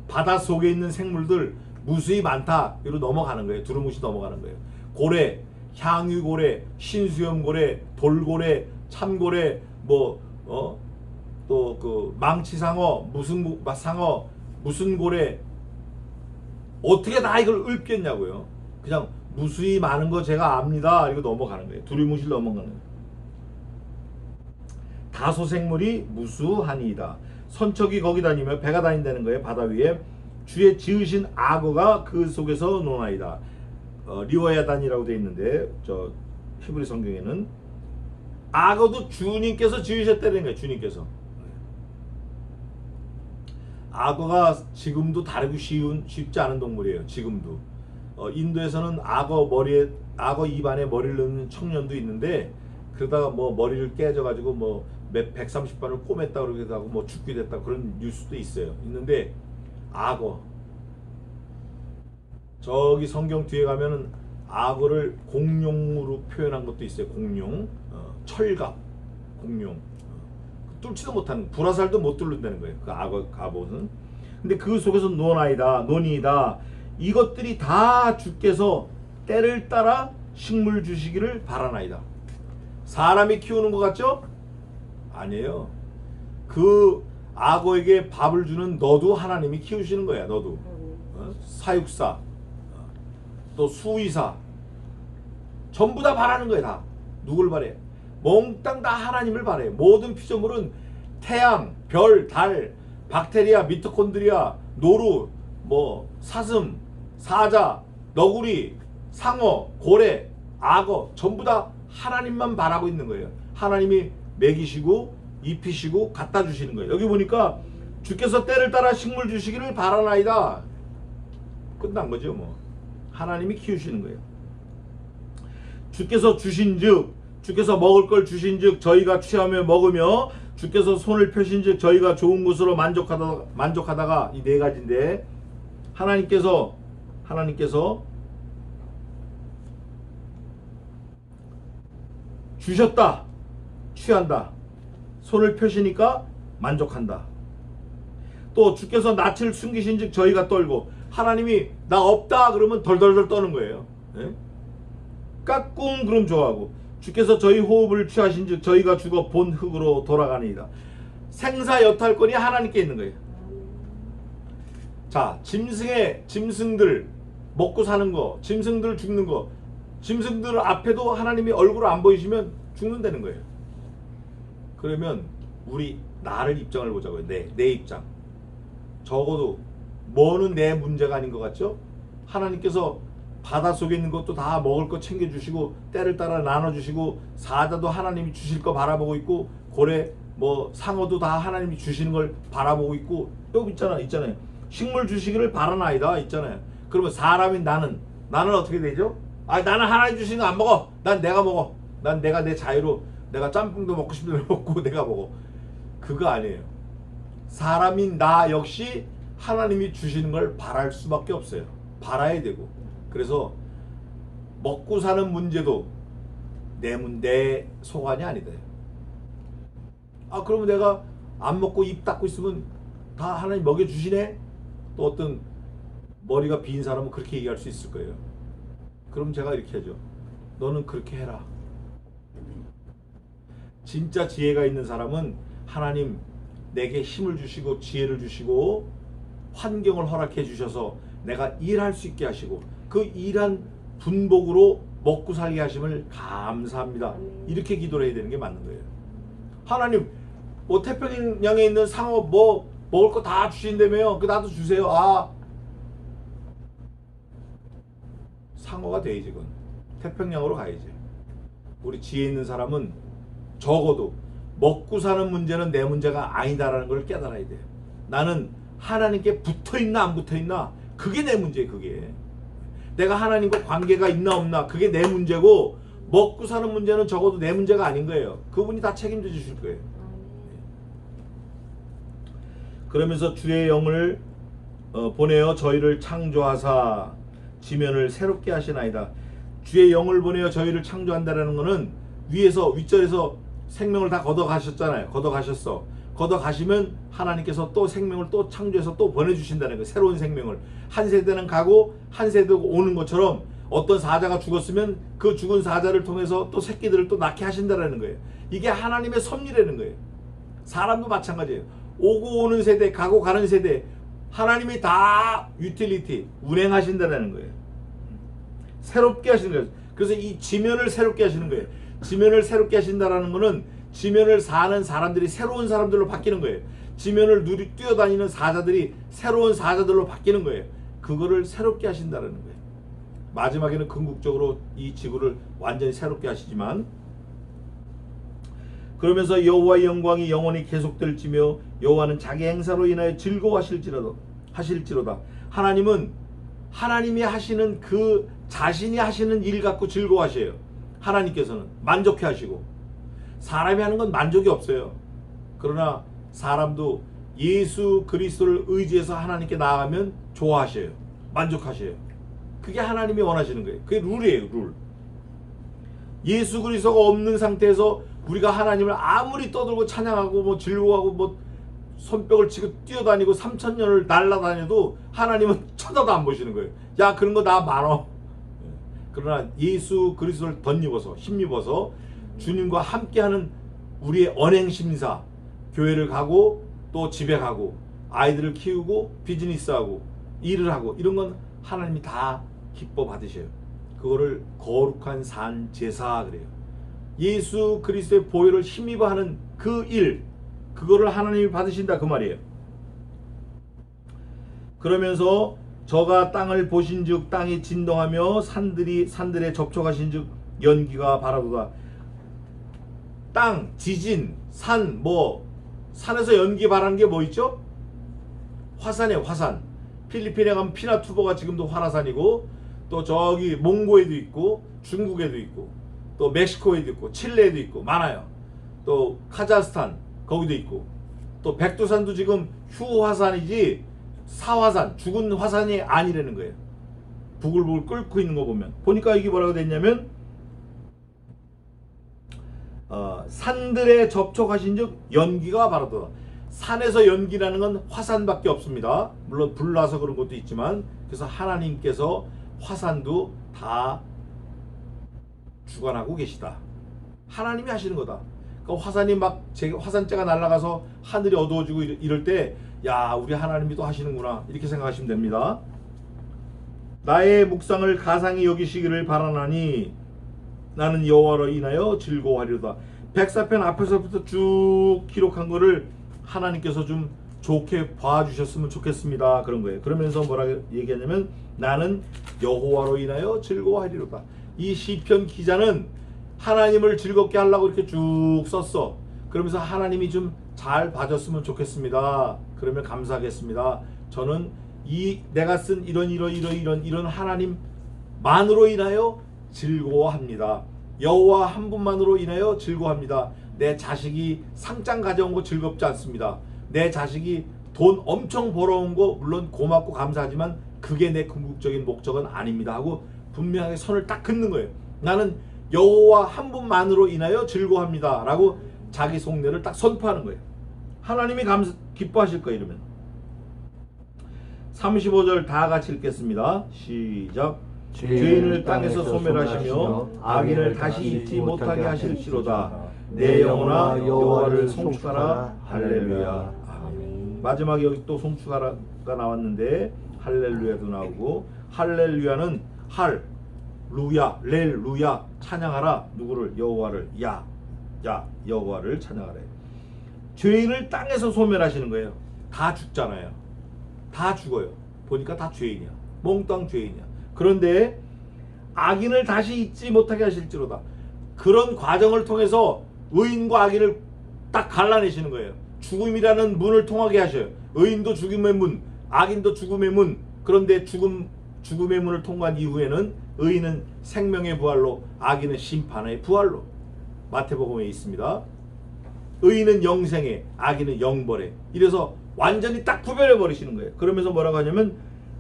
바다 속에 있는 생물들 무수히 많다. 이로 넘어가는 거예요. 두루뭉실 넘어가는 거예요. 고래, 향유고래, 신수염고래, 돌고래, 참고래, 또 그 망치상어, 무슨 상어, 무슨 고래, 어떻게 다 이걸 읊겠냐고요. 그냥 무수히 많은 거 제가 압니다. 이거 넘어가는 거예요. 두루뭉실 넘어가는 거예요. 다소 생물이 무수하니이다. 선척이 거기 다니며 배가 다닌다는 거예요. 바다 위에 주의 지으신 악어가 그 속에서 노나이다. 리워야단이라고 되어 있는데 저 히브리 성경에는 악어도 주님께서 지으셨다는 거예요. 주님께서. 악어가 지금도 다루기 쉽지 않은 동물이에요. 지금도. 인도에서는 악어 입안에 머리를 넣는 청년도 있는데 그러다가 뭐 머리를 깨져가지고 뭐 130번을 꼬맸다 그러기도 하고 뭐 죽게 됐다 그런 뉴스도 있어요. 있는데 악어, 저기 성경 뒤에 가면은 악어를 공룡으로 표현한 것도 있어요. 공룡, 철갑, 공룡, 뚫지도 못하는, 불화살도 못 뚫는다는 거예요. 그 악어 갑옷은. 근데 그 속에서 논이다. 이것들이 다 주께서 때를 따라 식물 주시기를 바라나이다. 사람이 키우는 것 같죠? 아니에요. 그 악어에게 밥을 주는 너도 하나님이 키우시는 거야. 너도. 사육사, 또 수의사, 전부 다 바라는 거야. 다. 누굴 바래? 몽땅 다 하나님을 바래. 모든 피조물은 태양, 별, 달, 박테리아, 미토콘드리아, 노루, 사슴, 사자, 너구리, 상어, 고래, 악어 전부 다 하나님만 바라고 있는 거예요. 하나님이 먹이시고 입히시고 갖다 주시는 거예요. 여기 보니까 주께서 때를 따라 식물 주시기를 바라나이다. 끝난 거죠. 뭐 하나님이 키우시는 거예요. 주께서 주신즉, 주께서 먹을 걸 주신즉 저희가 취하며 먹으며, 주께서 손을 펴신즉 저희가 좋은 것으로 만족하다가 이 네 가지인데, 하나님께서 주셨다, 취한다. 손을 펴시니까 만족한다. 또 주께서 낯을 숨기신즉 저희가 떨고, 하나님이 나 없다 그러면 덜덜덜 떠는 거예요. 네? 까꿍 그럼 좋아하고, 주께서 저희 호흡을 취하신즉 저희가 죽어 본 흙으로 돌아가니이다. 생사여탈권이 하나님께 있는 거예요. 자, 짐승들 먹고 사는 거, 짐승들 죽는 거, 짐승들 앞에도 하나님이 얼굴 안 보이시면 죽는다는 거예요. 그러면 나를 입장을 보자고요. 내 입장. 적어도 뭐는 내 문제가 아닌 것 같죠? 하나님께서 바닷속에 있는 것도 다 먹을 거 챙겨주시고, 때를 따라 나눠주시고, 사자도 하나님이 주실 거 바라보고 있고, 고래 상어도 다 하나님이 주시는 걸 바라보고 있고, 여기 있잖아요. 식물 주시기를 바라나이다 있잖아요. 그러면 사람인 나는 어떻게 되죠? 나는 하나님 주시는 거 안 먹어. 난 내가 먹어. 난 내가 내 자유로, 내가 짬뽕도 먹고 싶은 대로 먹고 내가 먹어. 그거 아니에요. 사람인 나 역시 하나님이 주시는 걸 바랄 수밖에 없어요. 바라야 되고. 그래서 먹고 사는 문제도 내 소관이 아니다. 그러면 내가 안 먹고 입 닫고 있으면 다 하나님 먹여주시네. 또 어떤 머리가 빈 사람은 그렇게 얘기할 수 있을 거예요. 그럼 제가 이렇게 하죠. 너는 그렇게 해라. 진짜 지혜가 있는 사람은 하나님 내게 힘을 주시고 지혜를 주시고 환경을 허락해 주셔서 내가 일할 수 있게 하시고 그 일한 분복으로 먹고 살게 하심을 감사합니다. 이렇게 기도를 해야 되는 게 맞는 거예요. 하나님 뭐 태평양에 있는 상어 뭐 먹을 거 다 주신다며요. 그 나도 주세요. 아, 상어가 돼야지. 그건 태평양으로 가야지. 우리 지혜 있는 사람은 적어도 먹고 사는 문제는 내 문제가 아니다라는 걸 깨달아야 돼요. 나는 하나님께 붙어있나 안 붙어있나 그게 내 문제예요. 그게 내가 하나님과 관계가 있나 없나 그게 내 문제고, 먹고 사는 문제는 적어도 내 문제가 아닌 거예요. 그분이 다 책임져 주실 거예요. 그러면서 주의 영을 보내어 저희를 창조하사 지면을 새롭게 하시나이다. 주의 영을 보내어 저희를 창조한다라는 것은 위에서 윗절에서 생명을 다 걷어가셨잖아요. 걷어가시면 하나님께서 또 생명을 또 창조해서 또 보내주신다는 거예요. 새로운 생명을. 한 세대는 가고 한 세대가 오는 것처럼 어떤 사자가 죽었으면 그 죽은 사자를 통해서 또 새끼들을 또 낳게 하신다는 거예요. 이게 하나님의 섭리라는 거예요. 사람도 마찬가지예요. 오고 오는 세대, 가고 가는 세대, 하나님이 다 유틸리티, 운행하신다는 거예요. 새롭게 하시는 거예요. 그래서 이 지면을 새롭게 하시는 거예요. 지면을 새롭게 하신다는 거는 지면을 사는 사람들이 새로운 사람들로 바뀌는 거예요. 지면을 뛰어다니는 사자들이 새로운 사자들로 바뀌는 거예요. 그거를 새롭게 하신다는 거예요. 마지막에는 궁극적으로 이 지구를 완전히 새롭게 하시지만, 그러면서 여호와의 영광이 영원히 계속될지며 여호와는 자기 행사로 인하여 즐거워하실지로다. 하나님은 하나님이 하시는 그 자신이 하시는 일 갖고 즐거워하셔요. 하나님께서는 만족해 하시고, 사람이 하는 건 만족이 없어요. 그러나 사람도 예수 그리스도를 의지해서 하나님께 나아가면 좋아하셔요. 만족하셔요. 그게 하나님이 원하시는 거예요. 그게 룰이에요. 룰. 예수 그리스도가 없는 상태에서 우리가 하나님을 아무리 떠들고 찬양하고 뭐 즐거워하고 뭐 손뼉을 치고 뛰어다니고 3000년을 날아다녀도 하나님은 쳐다도 안 보시는 거예요. 야, 그런 거 나 많어. 그러나 예수 그리스도를 덧입어서 힘입어서 주님과 함께하는 우리의 언행심사, 교회를 가고 또 집에 가고 아이들을 키우고 비즈니스하고 일을 하고 이런 건 하나님이 다 기뻐 받으셔요. 그거를 거룩한 산 제사 그래요. 예수 그리스도의 보혈을 힘입어 하는 그 일, 그거를 하나님이 받으신다 그 말이에요. 그러면서 저가 땅을 보신즉 땅이 진동하며 산들에 접촉하신즉 연기가 바라도다. 땅, 지진, 산, 산에서 연기 바라는 게 뭐 있죠? 화산이에요. 화산. 필리핀에 가면 피나투보가 지금도 화산이고, 또 저기 몽고에도 있고, 중국에도 있고, 또 멕시코에도 있고, 칠레에도 있고, 많아요. 또 카자흐스탄 거기도 있고, 또 백두산도 지금 휴화산이지 사화산, 죽은 화산이 아니라는 거예요. 부글부글 끓고 있는 거 보니까 이게 뭐라고 됐냐면 산들에 접촉하신즉 연기가 바라도다. 산에서 연기라는 건 화산밖에 없습니다. 물론 불 나서 그런 것도 있지만, 그래서 하나님께서 화산도 다 주관하고 계시다. 하나님이 하시는 거다. 그러니까 화산이 화산재가 날아가서 하늘이 어두워지고 이럴 때, 야, 우리 하나님이 또 하시는구나, 이렇게 생각하시면 됩니다. 나의 묵상을 가상히 여기시기를 바라나니 나는 여호와로 인하여 즐거워하리로다. 백사편 앞에서부터 쭉 기록한 거를 하나님께서 좀 좋게 봐주셨으면 좋겠습니다. 그런 거예요. 그러면서 뭐라 얘기하냐면 나는 여호와로 인하여 즐거워하리로다. 이 시편 기자는 하나님을 즐겁게 하려고 이렇게 쭉 썼어. 그러면서 하나님이 좀 잘 봐줬으면 좋겠습니다. 그러면 감사하겠습니다. 저는 내가 쓴 이런 하나님만으로 인하여 즐거워합니다. 여호와 한 분만으로 인하여 즐거워합니다. 내 자식이 상장 가져온 거 즐겁지 않습니다. 내 자식이 돈 엄청 벌어온 거 물론 고맙고 감사하지만 그게 내 궁극적인 목적은 아닙니다 하고 분명하게 선을 딱 긋는 거예요. 나는 여호와 한 분만으로 인하여 즐거워합니다 라고 자기 속내를 딱 선포하는 거예요. 하나님이 기뻐하실 거예요. 이러면 35절 다 같이 읽겠습니다. 시작. 죄인을 땅에서 소멸하시며 악인을 다시 잊지 못하게 하실지로다. 내 영혼아 여호와를 송축하라. 할렐루야. 아멘. 마지막에 여기 또 송축하라가 나왔는데 할렐루야도 나오고, 할렐루야는 할루야 렐루야 찬양하라. 누구를? 여호와를. 야 여호와를 찬양하래. 죄인을 땅에서 소멸하시는 거예요. 다 죽잖아요. 다 죽어요. 보니까 다 죄인이야. 몽땅 죄인이야. 그런데 악인을 다시 잊지 못하게 하실지로다. 그런 과정을 통해서 의인과 악인을 딱 갈라내시는 거예요. 죽음이라는 문을 통하게 하셔요. 의인도 죽음의 문, 악인도 죽음의 문. 그런데 죽음의 문을 통과한 이후에는 의인은 생명의 부활로, 악인은 심판의 부활로. 마태복음에 있습니다. 의인은 영생에, 악인은 영벌에. 이래서 완전히 딱 구별해 버리시는 거예요. 그러면서 뭐라고 하냐면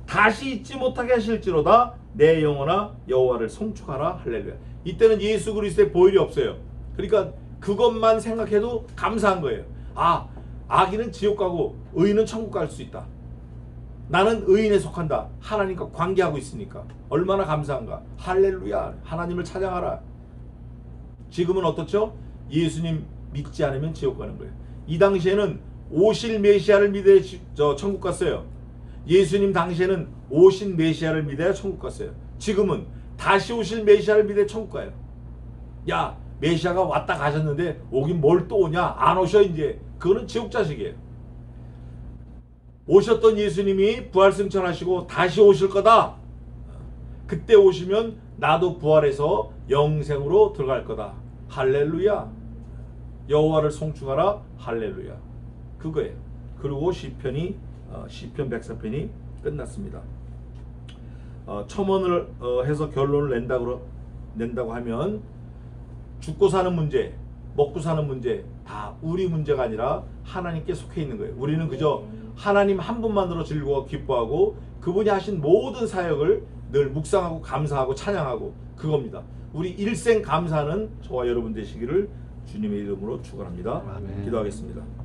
다시 잊지 못하게 하실지로다. 내 영혼아 여호와를 송축하라. 할렐루야. 이때는 예수 그리스도의 보혈이 없어요. 그러니까 그것만 생각해도 감사한 거예요. 아, 악인은 지옥 가고 의인은 천국 갈 수 있다. 나는 의인에 속한다. 하나님과 관계하고 있으니까 얼마나 감사한가. 할렐루야. 하나님을 찬양하라. 지금은 어떻죠? 예수님 믿지 않으면 지옥 가는 거예요. 이 당시에는 오실 메시아를 믿어야 천국 갔어요. 예수님 당시에는 오신 메시아를 믿어야 천국 갔어요. 지금은 다시 오실 메시아를 믿어야 천국 가요. 야, 메시아가 왔다 가셨는데 오긴 뭘 또 오냐? 안 오셔 이제. 그거는 지옥 자식이에요. 오셨던 예수님이 부활승천하시고 다시 오실 거다. 그때 오시면 나도 부활해서 영생으로 들어갈 거다. 할렐루야. 여호와를 송축하라. 할렐루야. 그거예요. 그리고 시편 104편이 끝났습니다. 첨언을 해서 결론을 낸다고 하면 죽고 사는 문제, 먹고 사는 문제 다 우리 문제가 아니라 하나님께 속해 있는 거예요. 우리는 그저 하나님 한 분만으로 즐거워 기뻐하고 그분이 하신 모든 사역을 늘 묵상하고 감사하고 찬양하고 그겁니다. 우리 일생 감사하는 저와 여러분 되시기를 주님의 이름으로 축원합니다. 아멘. 기도하겠습니다.